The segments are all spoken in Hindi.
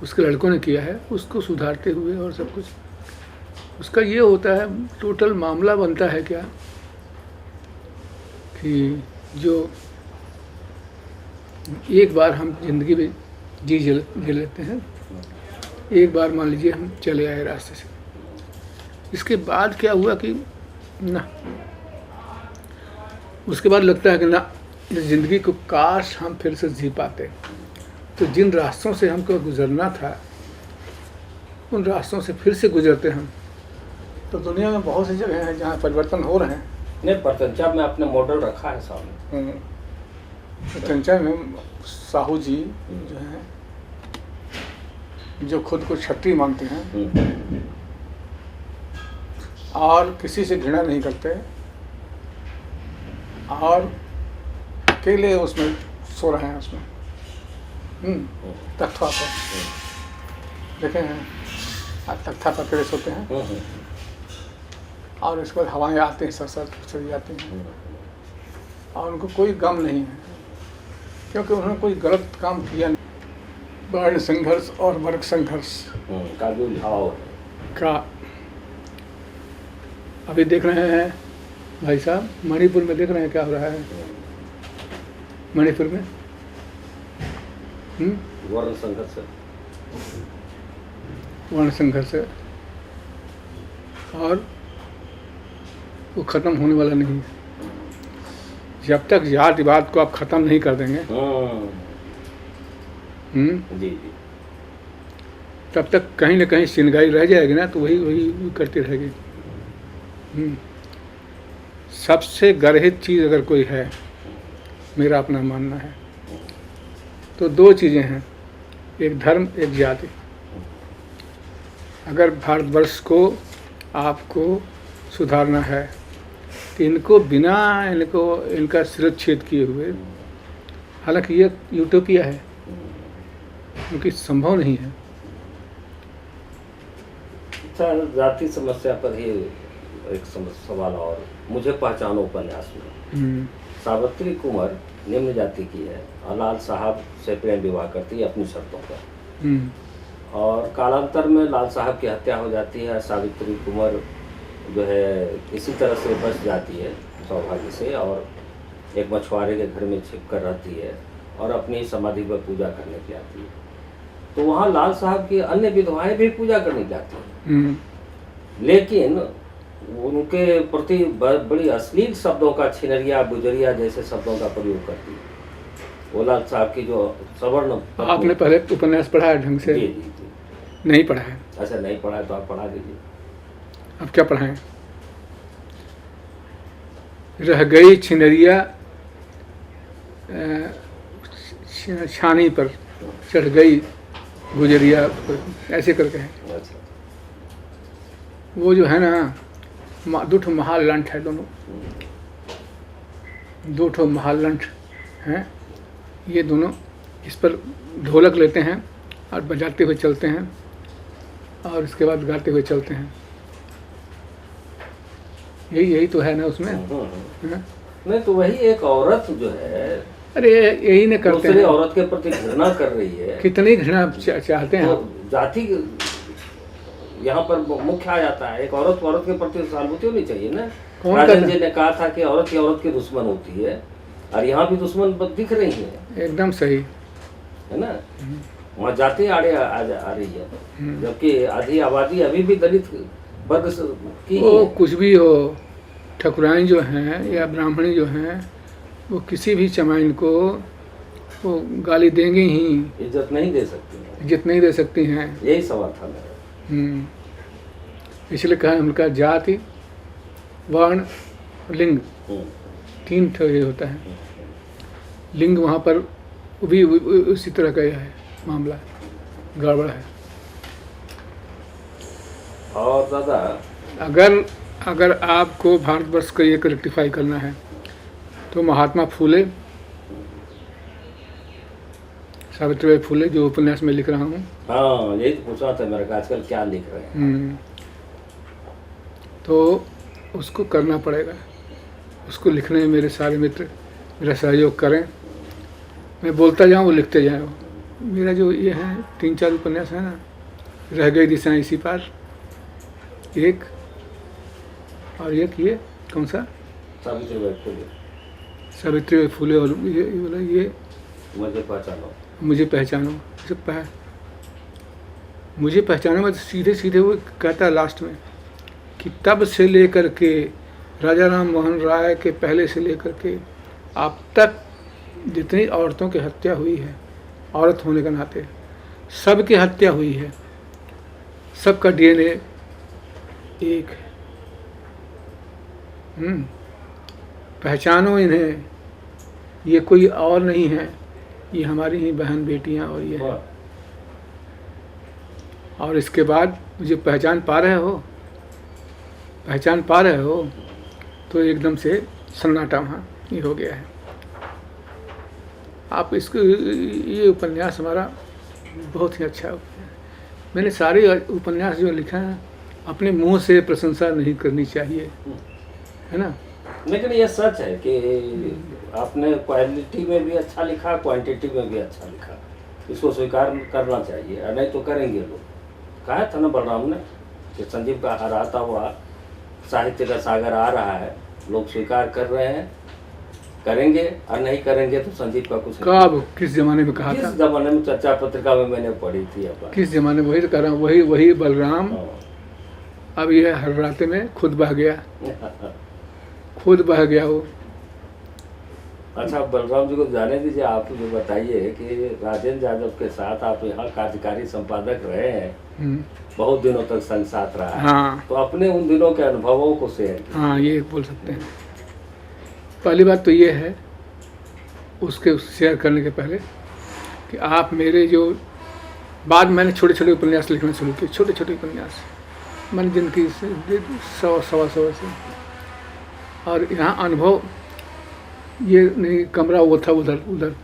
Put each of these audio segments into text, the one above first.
उसके लड़कों ने किया है, उसको सुधारते हुए और सब कुछ। उसका ये होता है, टोटल मामला बनता है क्या कि जो एक बार हम जिंदगी में जी लेते हैं, एक बार मान लीजिए हम चले आए रास्ते से, इसके बाद क्या हुआ कि ना, उसके बाद लगता है कि ना, इस ज़िंदगी को काश हम फिर से जी पाते। तो जिन रास्तों से हमको गुजरना था, उन रास्तों से फिर से गुजरते हम। तो दुनिया में बहुत सी जगह हैं जहाँ परिवर्तन हो रहे हैं। नहीं, प्रत्यंचा में अपने मॉडल रखा है सामने। प्रत्यंचा में साहू जी जो हैं, जो खुद को क्षत्रिय मानते हैं और किसी से घृणा नहीं करते, और अकेले उसमें सो रहे हैं, उसमें तख्ता पर देखे हैं, तख्ता पर अकेले सोते हैं और उसके बाद हवाएं आती हैं, सर चली जाती हैं और उनको कोई गम नहीं है, क्योंकि उन्होंने कोई गलत काम किया नहीं। वर्ण संघर्ष और वर्ग संघर्ष का जो भाव का अभी देख रहे हैं भाई साहब, मणिपुर में देख रहे हैं क्या हो रहा है मणिपुर में। वर्ण संघर्ष, वर्ण संघर्ष है और वो ख़त्म होने वाला नहीं है। जब तक जातिवाद को आप ख़त्म नहीं कर देंगे जी, तब तक कहीं ना कहीं सिनगाई रह जाएगी ना, तो वही करती रहेगी। सबसे गर्हित चीज़ अगर कोई है, मेरा अपना मानना है, तो दो चीज़ें हैं, एक धर्म, एक जाति। अगर भारतवर्ष को आपको सुधारना है तो इनको बिना इनका शिरच्छेद किए हुए, हालांकि ये यूटोपिया है क्योंकि संभव नहीं है। जाति समस्या पर ही एक सवाल और, मुझे पहचानो उपन्यास में सावित्री कुंवर निम्न जाति की है और लाल साहब से प्रेम विवाह करती है अपनी शर्तों पर, और कालांतर में लाल साहब की हत्या हो जाती है। सावित्री कुंवर जो है इसी तरह से बच जाती है सौभाग्य से, और एक मछुआरे के घर में छिप कर रहती है और अपनी समाधि पर पूजा करने की आती है। तो वहाँ लाल साहब की अन्य विधवाएं भी पूजा करने जाती हैं, लेकिन उनके प्रति बड़ी अश्लील शब्दों का, छिनरिया, बुजरिया जैसे शब्दों का प्रयोग करती है। वो लाल साहब की जो सवर्ण, आपने पहले उपन्यास पढ़ा है ढंग से? जी जी जी। नहीं पढ़ा है? अच्छा, नहीं पढ़ा है तो आप पढ़ा दीजिए। अब क्या पढ़ाएं? रह गई छिनरिया छानी पर चढ़ गई गुजरिया पर, ऐसे करके है। अच्छा। वो जो है ना, दो ठो महालंठ है, दोनों दो ठो महालंठ हैं, ये दोनों इस पर ढोलक लेते हैं और बजाते हुए चलते हैं और इसके बाद गाते हुए चलते हैं। यही तो है ना उसमें। नहीं तो वही एक औरत जो है, अरे यही नहीं करते दूसरी हैं, औरत के प्रति घृणा कर रही है। कितनी घृणा चाहते हैं। तो जाति यहाँ पर मुख्य आ जाता है। एक औरत को औरत के प्रति सहानुभूति होनी चाहिए ना। राजन जी ने कहा था कि औरत की औरत की दुश्मन होती है, और यहाँ भी दुश्मन दिख रही है। एकदम सही है ना, वहाँ जाति आड़े आ रही है, जबकि आधी आबादी अभी भी दलित वर्ग की वो कुछ भी हो, ठकुराइन जो हैं या ब्राह्मणी जो हैं, वो किसी भी चमाइन को वो गाली देंगे ही, इज्जत नहीं दे सकती, इज्जत नहीं दे सकती हैं। यही सवाल था मेरा। इसलिए कहा उनका जाति, वर्ण, लिंग, तीन ठो ये होता है। लिंग वहाँ पर भी उसी तरह का है, मामला गड़बड़ है। और दादा, अगर आपको भारतवर्ष को ये रेक्टिफाई करना है तो महात्मा फूले, सावित्रीबाई फूले, जो उपन्यास में लिख रहा हूँ। हाँ, यही तो पूछना था मेरे को, आजकल क्या लिख रहे हैं। तो उसको करना पड़ेगा, उसको लिखने में मेरे सारे मित्र मेरा सहयोग करें। मैं बोलता जाऊँ, वो लिखते जाएँ। मेरा जो ये है 3-4 उपन्यास है ना, रह गई दिशाएं इसी पार, एक, और एक ये कौन सा, सावित्रीबाई फुले, सावित्री फुले, और ये मुझे पहचानो, मुझे पहचानो। मुझे पहचानो में तो सीधे सीधे वो कहता है लास्ट में कि तब से लेकर के राजा राम मोहन राय के पहले से लेकर के अब तक जितनी औरतों की हत्या हुई है, औरत होने के नाते सबकी हत्या हुई है, सबका DNA एक है। पहचानो इन्हें, ये कोई और नहीं है, ये हमारी ही बहन बेटियां और ये है। और इसके बाद मुझे पहचान पा रहे हो, पहचान पा रहे हो, तो एकदम से सन्नाटा वहाँ ये हो गया है। आप इसको, ये उपन्यास हमारा बहुत ही अच्छा है। मैंने सारे उपन्यास जो लिखा है अपने मुंह से प्रशंसा नहीं करनी चाहिए, है ना। लेकिन ये सच है कि आपने क्वालिटी में भी अच्छा लिखा, क्वांटिटी में भी अच्छा लिखा, इसको स्वीकार करना चाहिए, और नहीं तो करेंगे लोग। कहा था ना बलराम ने कि संजीव का हराता हुआ साहित्य का सागर आ रहा है, लोग स्वीकार कर रहे हैं, करेंगे, और नहीं करेंगे तो संजीव का कुछ कब, किस जमाने में कहा था? किस जमाने में? चर्चा पत्रिका में मैंने पढ़ी थी अपना। किस जमाने में? वही तो कर रहा हूँ, वही बलराम। अब ये हर्राते में खुद बह गया, खुद बह गया वो। अच्छा, बलराम जी को जाने दीजिए, आप मुझे बताइए कि राजेंद्र यादव के साथ आप यहाँ कार्यकारी संपादक रहे हैं, बहुत दिनों तक संग साथ रहा है। हाँ। तो अपने उन दिनों के अनुभवों को शेयर। हाँ, ये बोल सकते हैं। पहली बात तो ये है, उसके शेयर करने के पहले, कि आप मेरे जो बाद मैंने छोटे छोटे उपन्यास लिखना शुरू किए, छोटे छोटे उपन्यास, मैंने जिनकी 100-125 से, और यहाँ अनुभव ये नहीं, कमरा वो था उधर,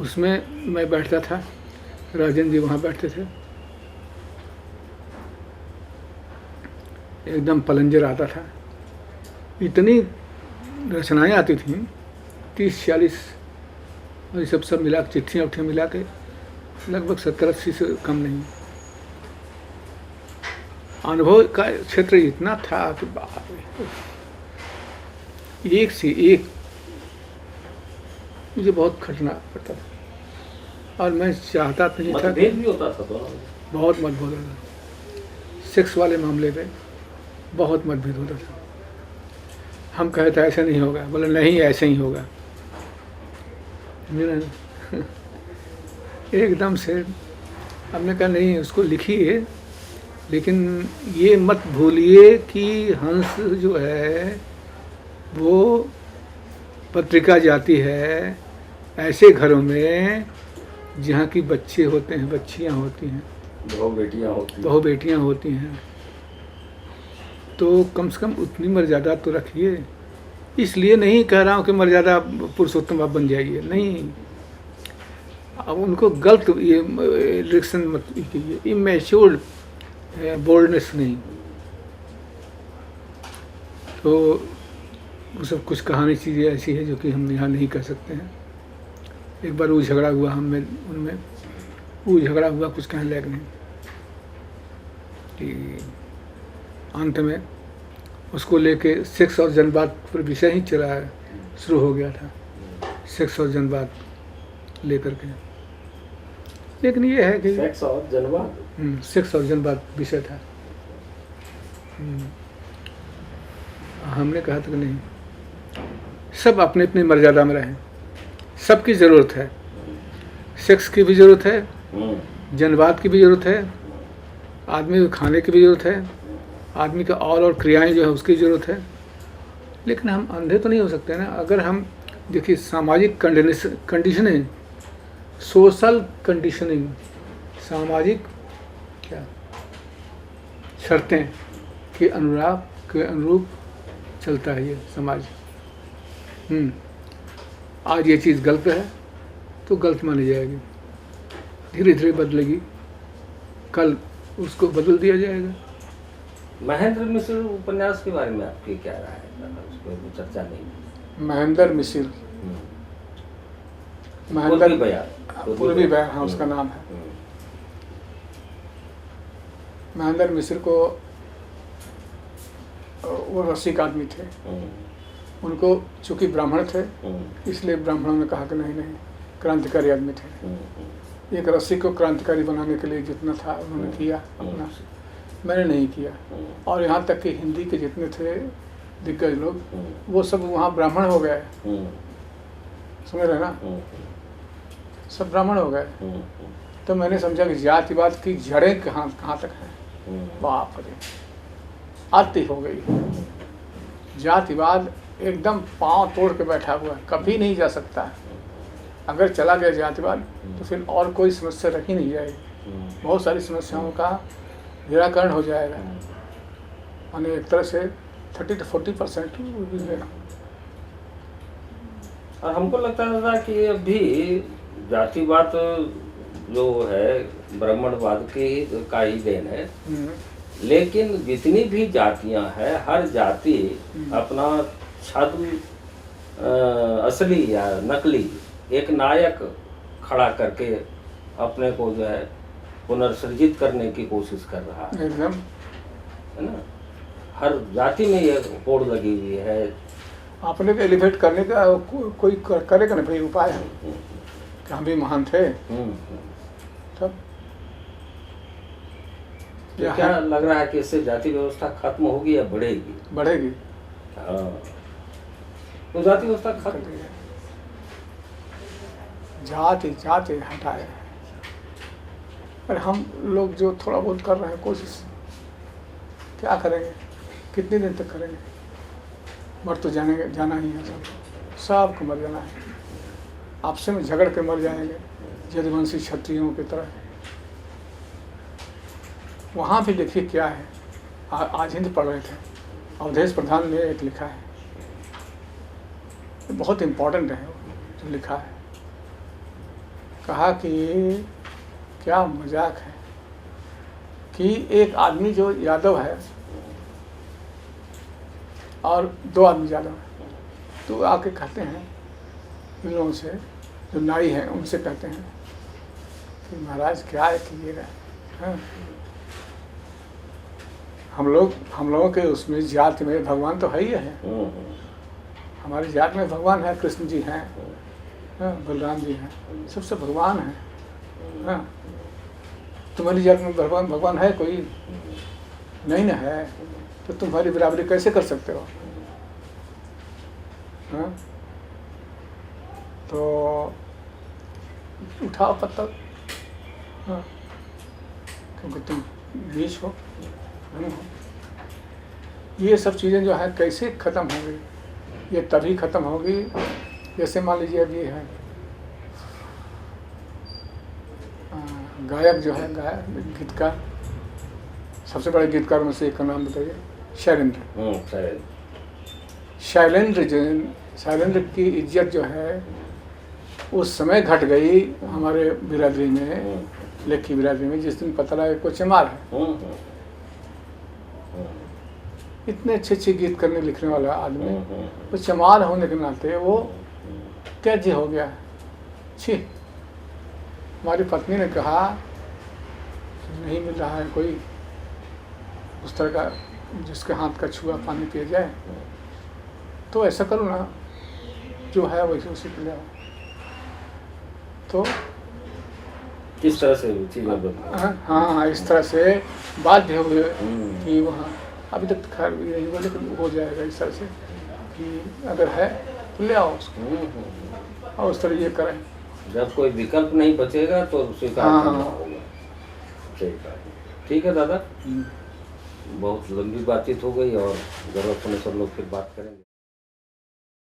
उसमें मैं बैठता था, राजेंद्र जी वहाँ बैठते थे, एकदम पलंजर आता था, इतनी रचनाएं आती थी 30-40, और ये सब मिला के, चिट्ठियाँ उठियाँ मिला के लगभग 70-80 से कम नहीं। अनुभव का क्षेत्र इतना था कि बाप रे, एक से एक मुझे बहुत खटना पड़ता था, और मैं चाहता नहीं था। मतभेद भी होता था दोनों में, बहुत मतभेद होता था, सेक्स वाले मामले पे बहुत मतभेद होता था। हम कहे थे ऐसा नहीं होगा, बोले नहीं ऐसे ही होगा, एकदम से। हमने कहा नहीं, उसको लिखिए, लेकिन ये मत भूलिए कि हंस जो है वो पत्रिका जाती है ऐसे घरों में जहाँ की बच्चे होते हैं, बच्चियाँ होती हैं, बहु बेटियाँ होती हैं, तो कम से कम उतनी मर्यादा तो रखिए। इसलिए नहीं कह रहा हूँ कि मर्यादा पुरुषोत्तम आप बन जाइए, नहीं। अब उनको गलत ये रिएक्शन मत कीजिए, इमेच्योर्ड बोल्डनेस नहीं। तो वो सब कुछ कहानी चीज़ें ऐसी है जो कि हम यहाँ नहीं कर सकते हैं। एक बार वो झगड़ा हुआ उनमें वो झगड़ा हुआ, कुछ कहने लायक नहीं, कि अंत में उसको लेके सेक्स और जनवाद पर विषय ही चला है, शुरू हो गया था, सेक्स और जनवाद लेकर के। लेकिन ये है कि सेक्स और जनवाद, सेक्स और जनवाद विषय था। हमने कहा था कि नहीं, सब अपने अपनी मर्यादा में रहें, सबकी ज़रूरत है, सेक्स की भी ज़रूरत है, जनवाद की भी ज़रूरत है, आदमी को खाने की भी ज़रूरत है, आदमी का और क्रियाएं जो है उसकी ज़रूरत है। लेकिन हम अंधे तो नहीं हो सकते ना। अगर हम देखिए, सामाजिक कंडीशनिंग, सोशल कंडीशनिंग, सामाजिक क्या शर्तें के अनुरूप चलता है ये समाज। आज ये चीज़ गलत है तो गलत मानी जाएगी, धीरे धीरे बदलेगी, कल उसको बदल दिया जाएगा। महेंद्र मिश्र उपन्यास के बारे में आपकी क्या राय है? उस पर चर्चा नहीं। महेंद्र मिश्र महेंद्र बयार पूर्वी बयार, हाँ उसका नाम है। महेंद्र मिश्र को वो रसिक आदमी थे, उनको चूंकि ब्राह्मण थे इसलिए ब्राह्मणों ने कहा कि नहीं नहीं, क्रांतिकारी आदमी थे। एक रसिक को क्रांतिकारी बनाने के लिए जितना था उन्होंने किया अपना, मैंने नहीं किया। और यहाँ तक कि हिंदी के जितने थे दिग्गज लोग वो सब वहाँ ब्राह्मण हो गए, समझ रहे ना, सब ब्राह्मण हो गए। तो मैंने समझा कि जातिवाद की जड़ें कहाँ तक हैं। बाप रे, आती हो गई। जातिवाद एकदम पांव तोड़ के बैठा हुआ है, कभी नहीं जा सकता। अगर चला गया जातिवाद तो फिर और कोई समस्या रखी नहीं जाएगी, बहुत सारी समस्याओं का निराकरण हो जाएगा। यानी एक तरह से 30 to 40% भी है। और हमको लगता था कि अभी जातिवाद जो है ब्राह्मणवाद का ही देन है, लेकिन जितनी भी जातियां हैं हर जाति अपना छद्म असली या नकली एक नायक खड़ा करके अपने को जो है पुनर्सृजित करने की कोशिश कर रहा है, एकदम, है ना। हर जाति में ये होड़ लगी हुई है। अपने को एलिवेट करने का कोई करेगा ना भाई, उपाय है कि हम भी महान थे। तब तो क्या लग रहा है कि इससे जाति व्यवस्था खत्म होगी या बढ़ेगी? बढ़ेगी। हाँ, तो जाति व्यवस्था खत्म, जाति जाति हटाए। पर हम लोग जो थोड़ा बहुत कर रहे हैं कोशिश, क्या करेंगे, कितने दिन तक करेंगे? मर तो जाना ही है, सबको मर जाना है। आपसे में झगड़ के मर जाएंगे यदुवंशी क्षत्रियों की तरह। वहाँ भी देखिए क्या है, आज हिंद पढ़ रहे थे, अवधेश प्रधान ने एक लिखा है, बहुत इम्पोर्टेंट है जो लिखा है। कहा कि क्या मजाक है कि एक आदमी जो यादव है और 2 आदमी यादव है, तो आके कहते हैं इन लोगों से, जो नाई हैं उनसे कहते हैं कि महाराज क्या है कीजिएगा, हाँ? हम लोगों के उसमें जात में भगवान तो है ही है। हमारी जात में भगवान है, कृष्ण जी हैं, बलराम जी हैं, सबसे भगवान है। हाँ, तुम्हारी जात में भगवान है कोई नहीं ना है, तो तुम्हारी बराबरी कैसे कर सकते हो? हाँ, तो उठाओ पत्थर, हाँ, क्योंकि तुम नीच हो, धन हो। ये सब चीज़ें जो है कैसे ख़त्म होंगी? ये तभी ख़त्म होगी जैसे मान लीजिए अभी है गायक जो है, गीतकार, सबसे बड़े गीतकार में से एक का नाम बताइए। शैलेंद्र। शैलेंद्र की इज्जत जो है उस समय घट गई हमारे बिरादरी में, लेखी बिरादरी में, जिस दिन पता लगा को चमार है। इतने अच्छे गीत करने लिखने वाला आदमी, वो चमार होने के नाते वो त्याज्य हो गया। छी, हमारी पत्नी ने कहा नहीं मिल रहा है कोई उस तरह का जिसके हाथ का छुआ पानी पिए जाए, तो ऐसा करो ना, जो है वैसे उसी पे ले आओ। तो किस तरह से चीज़ें बदली? हाँ, इस तरह से बाध्य हो गए कि वहाँ, अभी तक खैर भी नहीं हुआ लेकिन हो जाएगा इस तरह से कि अगर है तो ले आओ उसको, और उस तरह ये करें। जब कोई विकल्प नहीं बचेगा तो स्वीकार करना होगा। ठीक है दादा, बहुत लंबी बातचीत हो गई और ज़रूरत होने पर लोग फिर बात करेंगे।